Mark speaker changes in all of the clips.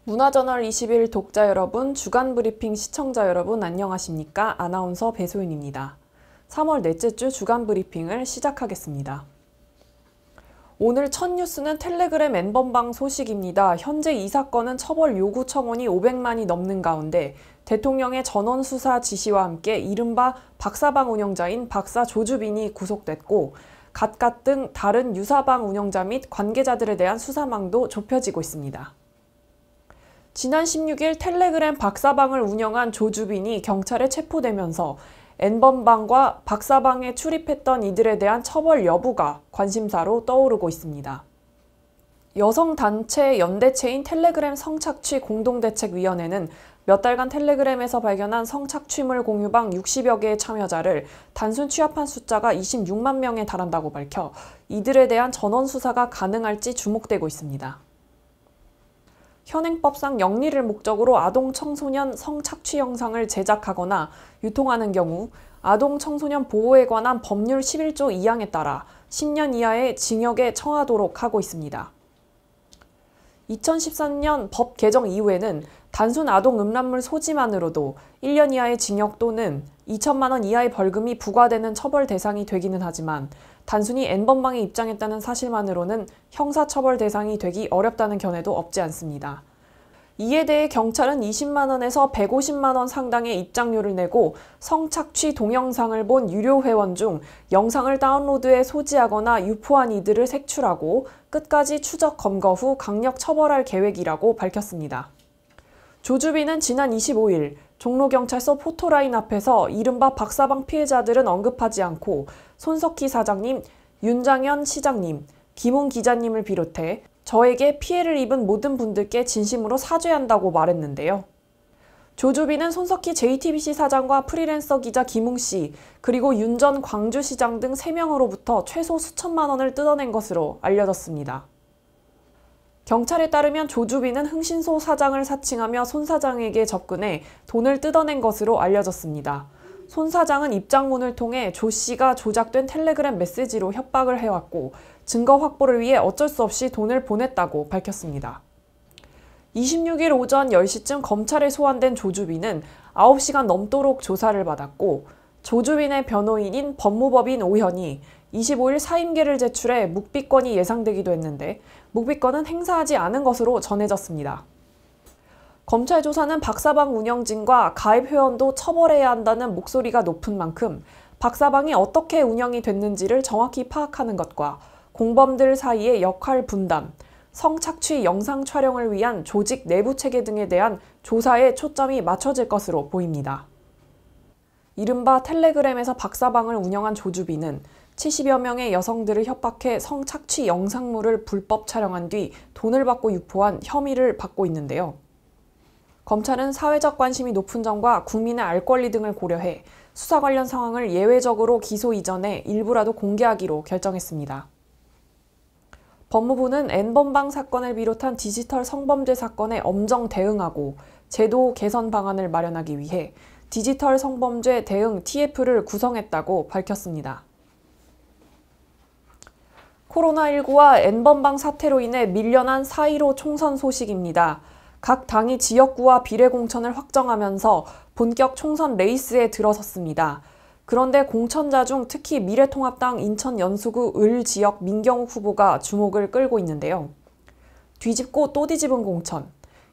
Speaker 1: 문화저널 21 독자 여러분, 주간브리핑 시청자 여러분 안녕하십니까? 아나운서 배소윤입니다. 3월 넷째 주 주간브리핑을 시작하겠습니다. 오늘 첫 뉴스는 텔레그램 N번방 소식입니다. 현재 이 사건은 처벌 요구 청원이 500만이 넘는 가운데 대통령의 전원 수사 지시와 함께 이른바 박사방 운영자인 박사 조주빈이 구속됐고 갓갓 등 다른 유사방 운영자 및 관계자들에 대한 수사망도 좁혀지고 있습니다. 지난 16일 텔레그램 박사방을 운영한 조주빈이 경찰에 체포되면서 N번방과 박사방에 출입했던 이들에 대한 처벌 여부가 관심사로 떠오르고 있습니다. 여성단체 연대체인 텔레그램 성착취 공동대책위원회는 몇 달간 텔레그램에서 발견한 성착취물 공유방 60여 개의 참여자를 단순 취합한 숫자가 26만 명에 달한다고 밝혀 이들에 대한 전원 수사가 가능할지 주목되고 있습니다. 현행법상 영리를 목적으로 아동 청소년 성착취 영상을 제작하거나 유통하는 경우 아동 청소년 보호에 관한 법률 11조 2항에 따라 10년 이하의 징역에 처하도록 하고 있습니다. 2013년 법 개정 이후에는 단순 아동 음란물 소지만으로도 1년 이하의 징역 또는 2천만 원 이하의 벌금이 부과되는 처벌 대상이 되기는 하지만 단순히 N번방에 입장했다는 사실만으로는 형사처벌 대상이 되기 어렵다는 견해도 없지 않습니다. 이에 대해 경찰은 20만 원에서 150만 원 상당의 입장료를 내고 성착취 동영상을 본 유료 회원 중 영상을 다운로드해 소지하거나 유포한 이들을 색출하고 끝까지 추적 검거 후 강력 처벌할 계획이라고 밝혔습니다. 조주빈은 지난 25일 종로경찰서 포토라인 앞에서 이른바 박사방 피해자들은 언급하지 않고 손석희 사장님, 윤장현 시장님, 김웅 기자님을 비롯해 저에게 피해를 입은 모든 분들께 진심으로 사죄한다고 말했는데요. 조주빈은 손석희 JTBC 사장과 프리랜서 기자 김웅 씨, 그리고 윤 전 광주시장 등 3명으로부터 최소 수천만 원을 뜯어낸 것으로 알려졌습니다. 경찰에 따르면 조주빈은 흥신소 사장을 사칭하며 손 사장에게 접근해 돈을 뜯어낸 것으로 알려졌습니다. 손 사장은 입장문을 통해 조 씨가 조작된 텔레그램 메시지로 협박을 해왔고 증거 확보를 위해 어쩔 수 없이 돈을 보냈다고 밝혔습니다. 26일 오전 10시쯤 검찰에 소환된 조주빈은 9시간 넘도록 조사를 받았고 조주빈의 변호인인 법무법인 오현이 25일 사임계를 제출해 묵비권이 예상되기도 했는데 묵비권은 행사하지 않은 것으로 전해졌습니다. 검찰 조사는 박사방 운영진과 가입 회원도 처벌해야 한다는 목소리가 높은 만큼 박사방이 어떻게 운영이 됐는지를 정확히 파악하는 것과 공범들 사이의 역할 분담, 성착취 영상 촬영을 위한 조직 내부 체계 등에 대한 조사에 초점이 맞춰질 것으로 보입니다. 이른바 텔레그램에서 박사방을 운영한 조주빈은 70여 명의 여성들을 협박해 성착취 영상물을 불법 촬영한 뒤 돈을 받고 유포한 혐의를 받고 있는데요. 검찰은 사회적 관심이 높은 점과 국민의 알 권리 등을 고려해 수사 관련 상황을 예외적으로 기소 이전에 일부라도 공개하기로 결정했습니다. 법무부는 N번방 사건을 비롯한 디지털 성범죄 사건에 엄정 대응하고 제도 개선 방안을 마련하기 위해 디지털 성범죄 대응 TF를 구성했다고 밝혔습니다. 코로나19와 N번방 사태로 인해 밀려난 4.15 총선 소식입니다. 각 당이 지역구와 비례공천을 확정하면서 본격 총선 레이스에 들어섰습니다. 그런데 공천자 중 특히 미래통합당 인천 연수구 을 지역 민경욱 후보가 주목을 끌고 있는데요. 뒤집고 또 뒤집은 공천,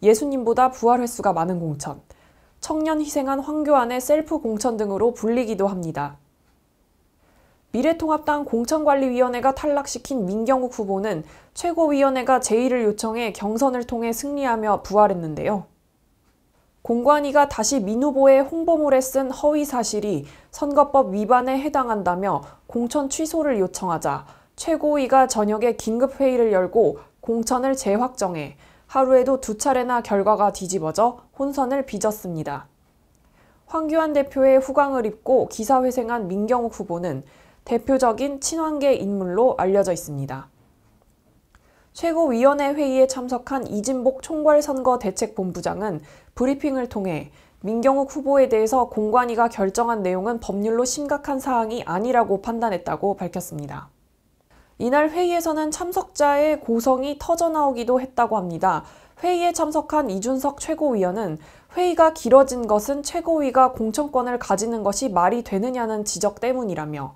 Speaker 1: 예수님보다 부활 횟수가 많은 공천, 청년 희생한 황교안의 셀프 공천 등으로 불리기도 합니다. 미래통합당 공천관리위원회가 탈락시킨 민경욱 후보는 최고위원회가 제의를 요청해 경선을 통해 승리하며 부활했는데요. 공관위가 다시 민 후보의 홍보물에 쓴 허위 사실이 선거법 위반에 해당한다며 공천 취소를 요청하자 최고위가 저녁에 긴급회의를 열고 공천을 재확정해 하루에도 2차례나 결과가 뒤집어져 혼선을 빚었습니다. 황교안 대표의 후광을 입고 기사회생한 민경욱 후보는 대표적인 친환계 인물로 알려져 있습니다. 최고위원회 회의에 참석한 이진복 총괄선거대책본부장은 브리핑을 통해 민경욱 후보에 대해서 공관위가 결정한 내용은 법률로 심각한 사항이 아니라고 판단했다고 밝혔습니다. 이날 회의에서는 참석자의 고성이 터져나오기도 했다고 합니다. 회의에 참석한 이준석 최고위원은 회의가 길어진 것은 최고위가 공천권을 가지는 것이 말이 되느냐는 지적 때문이라며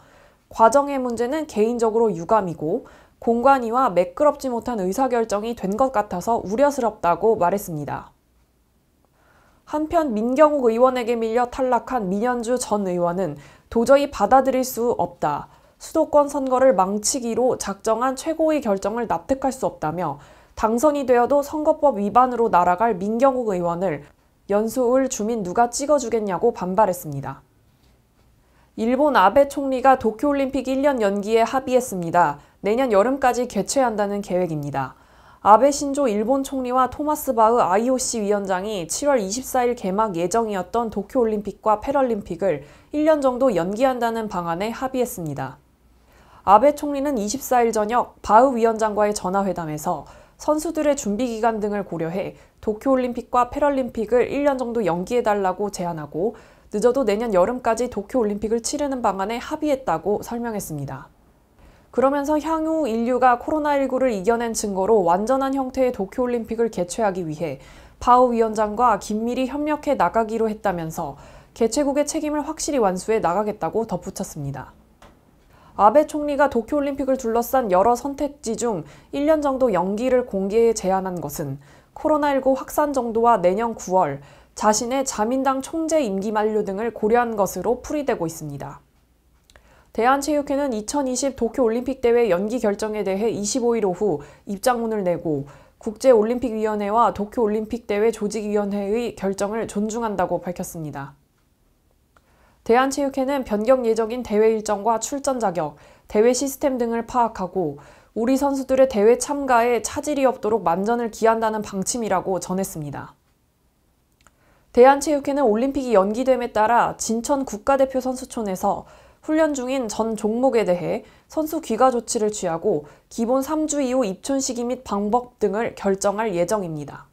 Speaker 1: 과정의 문제는 개인적으로 유감이고 공관위와 매끄럽지 못한 의사결정이 된 것 같아서 우려스럽다고 말했습니다. 한편 민경욱 의원에게 밀려 탈락한 민현주 전 의원은 도저히 받아들일 수 없다. 수도권 선거를 망치기로 작정한 최고위 결정을 납득할 수 없다며 당선이 되어도 선거법 위반으로 날아갈 민경욱 의원을 연수울 주민 누가 찍어주겠냐고 반발했습니다. 일본 아베 총리가 도쿄올림픽 1년 연기에 합의했습니다. 내년 여름까지 개최한다는 계획입니다. 아베 신조 일본 총리와 토마스 바흐 IOC 위원장이 7월 24일 개막 예정이었던 도쿄올림픽과 패럴림픽을 1년 정도 연기한다는 방안에 합의했습니다. 아베 총리는 24일 저녁 바흐 위원장과의 전화회담에서 선수들의 준비기간 등을 고려해 도쿄올림픽과 패럴림픽을 1년 정도 연기해달라고 제안하고 늦어도 내년 여름까지 도쿄올림픽을 치르는 방안에 합의했다고 설명했습니다. 그러면서 향후 인류가 코로나19를 이겨낸 증거로 완전한 형태의 도쿄올림픽을 개최하기 위해 바흐 위원장과 긴밀히 협력해 나가기로 했다면서 개최국의 책임을 확실히 완수해 나가겠다고 덧붙였습니다. 아베 총리가 도쿄올림픽을 둘러싼 여러 선택지 중 1년 정도 연기를 공개해 제안한 것은 코로나19 확산 정도와 내년 9월 자신의 자민당 총재 임기 만료 등을 고려한 것으로 풀이되고 있습니다. 대한체육회는 2020 도쿄올림픽 대회 연기 결정에 대해 25일 오후 입장문을 내고 국제올림픽위원회와 도쿄올림픽 대회 조직위원회의 결정을 존중한다고 밝혔습니다. 대한체육회는 변경 예정인 대회 일정과 출전 자격, 대회 시스템 등을 파악하고 우리 선수들의 대회 참가에 차질이 없도록 만전을 기한다는 방침이라고 전했습니다. 대한체육회는 올림픽이 연기됨에 따라 진천 국가대표 선수촌에서 훈련 중인 전 종목에 대해 선수 귀가 조치를 취하고 기본 3주 이후 입촌 시기 및 방법 등을 결정할 예정입니다.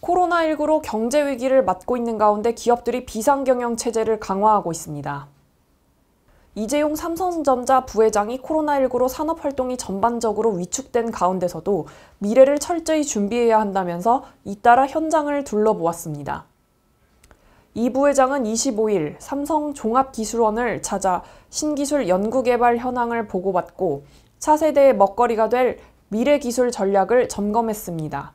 Speaker 1: 코로나19로 경제 위기를 맞고 있는 가운데 기업들이 비상경영 체제를 강화하고 있습니다. 이재용 삼성전자 부회장이 코로나19로 산업활동이 전반적으로 위축된 가운데서도 미래를 철저히 준비해야 한다면서 잇따라 현장을 둘러보았습니다. 이 부회장은 25일 삼성 종합기술원을 찾아 신기술 연구개발 현황을 보고받고 차세대의 먹거리가 될 미래기술 전략을 점검했습니다.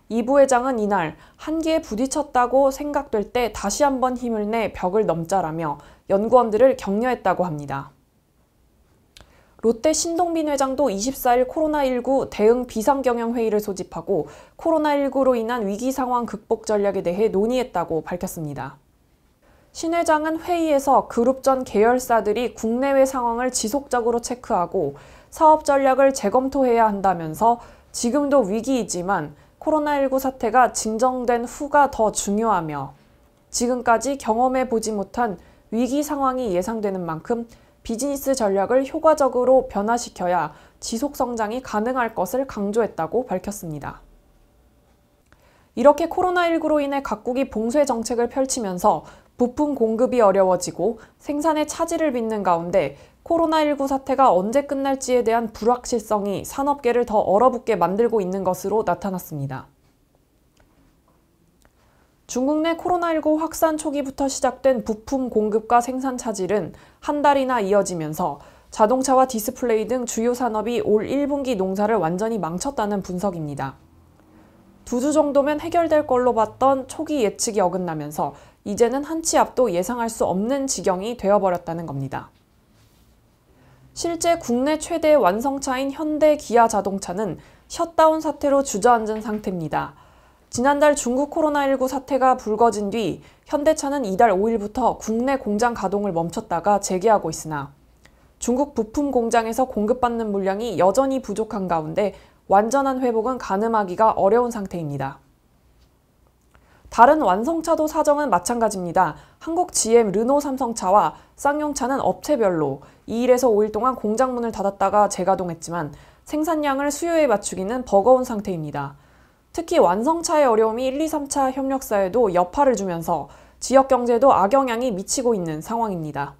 Speaker 1: 이 부회장은 이날 한계에 부딪혔다고 생각될 때 다시 한번 힘을 내 벽을 넘자라며 연구원들을 격려했다고 합니다. 롯데 신동빈 회장도 24일 코로나19 대응 비상경영회의를 소집하고 코로나19로 인한 위기 상황 극복 전략에 대해 논의했다고 밝혔습니다. 신 회장은 회의에서 그룹 전 계열사들이 국내외 상황을 지속적으로 체크하고 사업 전략을 재검토해야 한다면서 지금도 위기이지만 코로나19 사태가 진정된 후가 더 중요하며 지금까지 경험해보지 못한 위기 상황이 예상되는 만큼 비즈니스 전략을 효과적으로 변화시켜야 지속 성장이 가능할 것을 강조했다고 밝혔습니다. 이렇게 코로나19로 인해 각국이 봉쇄 정책을 펼치면서 부품 공급이 어려워지고 생산에 차질을 빚는 가운데 코로나19 사태가 언제 끝날지에 대한 불확실성이 산업계를 더 얼어붙게 만들고 있는 것으로 나타났습니다. 중국 내 코로나19 확산 초기부터 시작된 부품 공급과 생산 차질은 한 달이나 이어지면서 자동차와 디스플레이 등 주요 산업이 올 1분기 농사를 완전히 망쳤다는 분석입니다. 2주 정도면 해결될 걸로 봤던 초기 예측이 어긋나면서 이제는 한 치 앞도 예상할 수 없는 지경이 되어버렸다는 겁니다. 실제 국내 최대 완성차인 현대 기아 자동차는 셧다운 사태로 주저앉은 상태입니다. 지난달 중국 코로나19 사태가 불거진 뒤 현대차는 이달 5일부터 국내 공장 가동을 멈췄다가 재개하고 있으나 중국 부품 공장에서 공급받는 물량이 여전히 부족한 가운데 완전한 회복은 가늠하기가 어려운 상태입니다. 다른 완성차도 사정은 마찬가지입니다. 한국 GM 르노 삼성차와 쌍용차는 업체별로 2일에서 5일 동안 공장 문을 닫았다가 재가동했지만 생산량을 수요에 맞추기는 버거운 상태입니다. 특히 완성차의 어려움이 1, 2, 3차 협력사에도 여파를 주면서 지역 경제에도 악영향이 미치고 있는 상황입니다.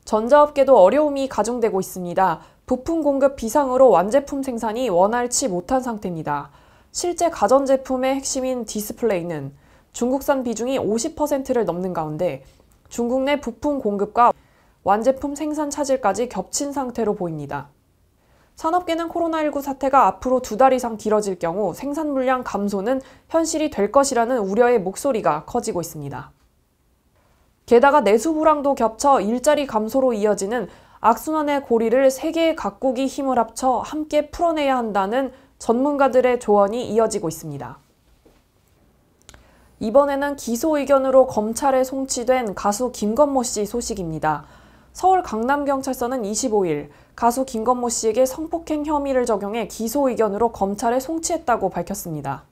Speaker 1: 전자업계도 어려움이 가중되고 있습니다. 부품 공급 비상으로 완제품 생산이 원활치 못한 상태입니다. 실제 가전제품의 핵심인 디스플레이는 중국산 비중이 50%를 넘는 가운데 중국 내 부품 공급과 완제품 생산 차질까지 겹친 상태로 보입니다. 산업계는 코로나19 사태가 앞으로 2달 이상 길어질 경우 생산 물량 감소는 현실이 될 것이라는 우려의 목소리가 커지고 있습니다. 게다가 내수 불황도 겹쳐 일자리 감소로 이어지는 악순환의 고리를 세계의 각국이 힘을 합쳐 함께 풀어내야 한다는 전문가들의 조언이 이어지고 있습니다. 이번에는 기소 의견으로 검찰에 송치된 가수 김건모 씨 소식입니다. 서울 강남경찰서는 25일 가수 김건모 씨에게 성폭행 혐의를 적용해 기소 의견으로 검찰에 송치했다고 밝혔습니다.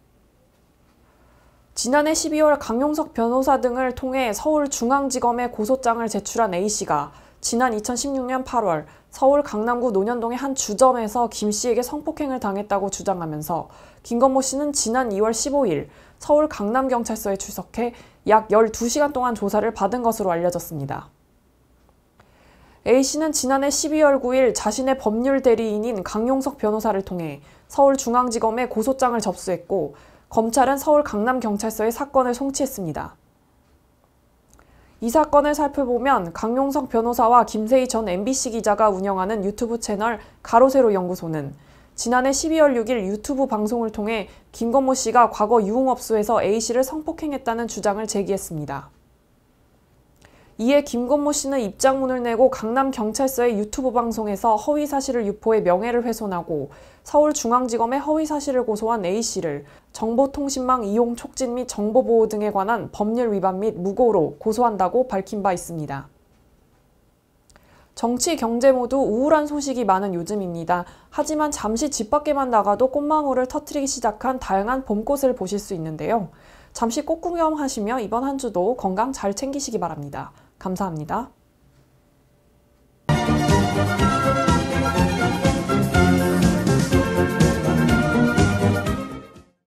Speaker 1: 지난해 12월 강용석 변호사 등을 통해 서울중앙지검에 고소장을 제출한 A씨가 지난 2016년 8월 서울 강남구 논현동의 한 주점에서 김 씨에게 성폭행을 당했다고 주장하면서 김건모 씨는 지난 2월 15일 서울 강남경찰서에 출석해 약 12시간 동안 조사를 받은 것으로 알려졌습니다. A씨는 지난해 12월 9일 자신의 법률 대리인인 강용석 변호사를 통해 서울중앙지검에 고소장을 접수했고 검찰은 서울 강남경찰서에 사건을 송치했습니다. 이 사건을 살펴보면 강용석 변호사와 김세희 전 MBC 기자가 운영하는 유튜브 채널 가로세로 연구소는 지난해 12월 6일 유튜브 방송을 통해 김건모 씨가 과거 유흥업소에서 A씨를 성폭행했다는 주장을 제기했습니다. 이에 김건모 씨는 입장문을 내고 강남경찰서의 유튜브 방송에서 허위사실을 유포해 명예를 훼손하고 서울중앙지검에 허위사실을 고소한 A씨를 정보통신망 이용 촉진 및 정보보호 등에 관한 법률 위반 및 무고로 고소한다고 밝힌 바 있습니다. 정치, 경제 모두 우울한 소식이 많은 요즘입니다. 하지만 잠시 집 밖에만 나가도 꽃망울을 터뜨리기 시작한 다양한 봄꽃을 보실 수 있는데요. 잠시 꽃 구경하시며 이번 한 주도 건강 잘 챙기시기 바랍니다. 감사합니다.